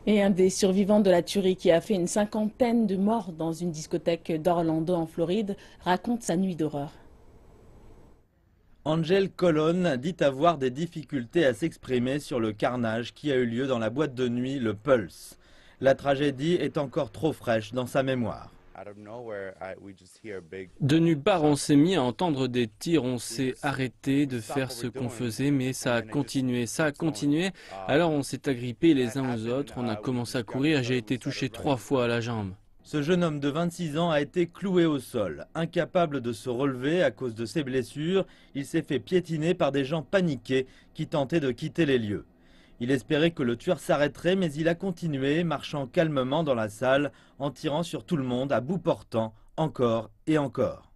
Et un des survivants de la tuerie qui a fait une cinquantaine de morts dans une discothèque d'Orlando en Floride raconte sa nuit d'horreur. Angel Colon dit avoir des difficultés à s'exprimer sur le carnage qui a eu lieu dans la boîte de nuit Le Pulse. La tragédie est encore trop fraîche dans sa mémoire. De nulle part, on s'est mis à entendre des tirs, on s'est arrêté de faire ce qu'on faisait, mais ça a continué. Alors on s'est agrippés les uns aux autres, on a commencé à courir, j'ai été touché 3 fois à la jambe. Ce jeune homme de 26 ans a été cloué au sol. Incapable de se relever à cause de ses blessures, il s'est fait piétiner par des gens paniqués qui tentaient de quitter les lieux. Il espérait que le tueur s'arrêterait, mais il a continué, marchant calmement dans la salle, en tirant sur tout le monde à bout portant, encore et encore.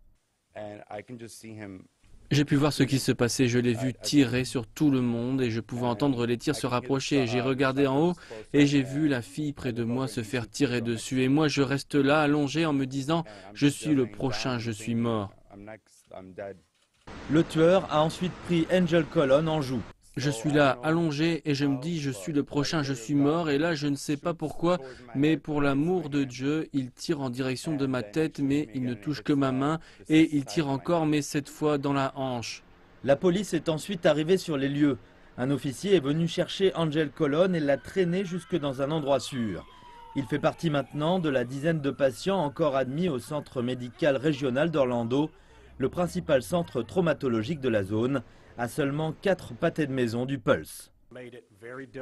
J'ai pu voir ce qui se passait, je l'ai vu tirer sur tout le monde et je pouvais entendre les tirs se rapprocher. J'ai regardé en haut et j'ai vu la fille près de moi se faire tirer dessus. Et moi je reste là allongé en me disant « Je suis le prochain, je suis mort ». Le tueur a ensuite pris Angel Colon en joue. Je suis là allongé et je me dis « Je suis le prochain, je suis mort ». Et là je ne sais pas pourquoi, mais pour l'amour de Dieu, il tire en direction de ma tête, mais il ne touche que ma main. Et il tire encore, mais cette fois dans la hanche. La police est ensuite arrivée sur les lieux. Un officier est venu chercher Angel Colon et l'a traîné jusque dans un endroit sûr. Il fait partie maintenant de la dizaine de patients encore admis au centre médical régional d'Orlando, le principal centre traumatologique de la zone, à seulement 4 pâtés de maison du Pulse.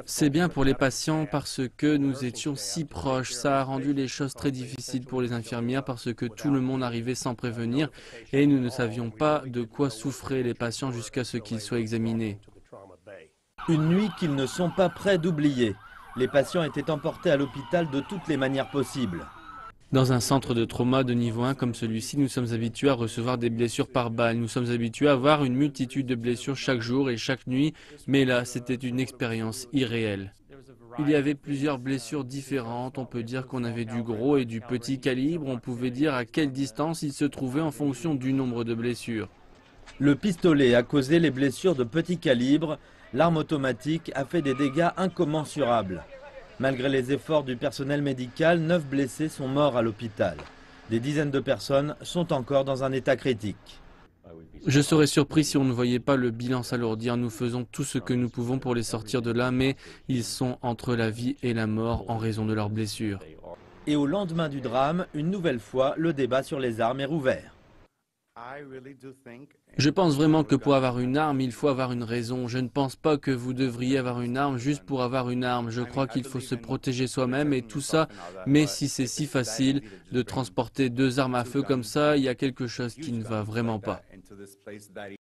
C'est bien pour les patients parce que nous étions si proches. Ça a rendu les choses très difficiles pour les infirmières parce que tout le monde arrivait sans prévenir et nous ne savions pas de quoi souffraient les patients jusqu'à ce qu'ils soient examinés. Une nuit qu'ils ne sont pas prêts d'oublier. Les patients étaient emportés à l'hôpital de toutes les manières possibles. Dans un centre de trauma de niveau 1 comme celui-ci, nous sommes habitués à recevoir des blessures par balle. Nous sommes habitués à voir une multitude de blessures chaque jour et chaque nuit, mais là, c'était une expérience irréelle. Il y avait plusieurs blessures différentes, on peut dire qu'on avait du gros et du petit calibre, on pouvait dire à quelle distance il se trouvait en fonction du nombre de blessures. Le pistolet a causé les blessures de petit calibre, l'arme automatique a fait des dégâts incommensurables. Malgré les efforts du personnel médical, 9 blessés sont morts à l'hôpital. Des dizaines de personnes sont encore dans un état critique. Je serais surpris si on ne voyait pas le bilan s'alourdir. Nous faisons tout ce que nous pouvons pour les sortir de là, mais ils sont entre la vie et la mort en raison de leurs blessures. Et au lendemain du drame, une nouvelle fois, le débat sur les armes est rouvert. Je pense vraiment que pour avoir une arme, il faut avoir une raison. Je ne pense pas que vous devriez avoir une arme juste pour avoir une arme. Je crois qu'il faut se protéger soi-même et tout ça. Mais si c'est si facile de transporter 2 armes à feu comme ça, il y a quelque chose qui ne va vraiment pas.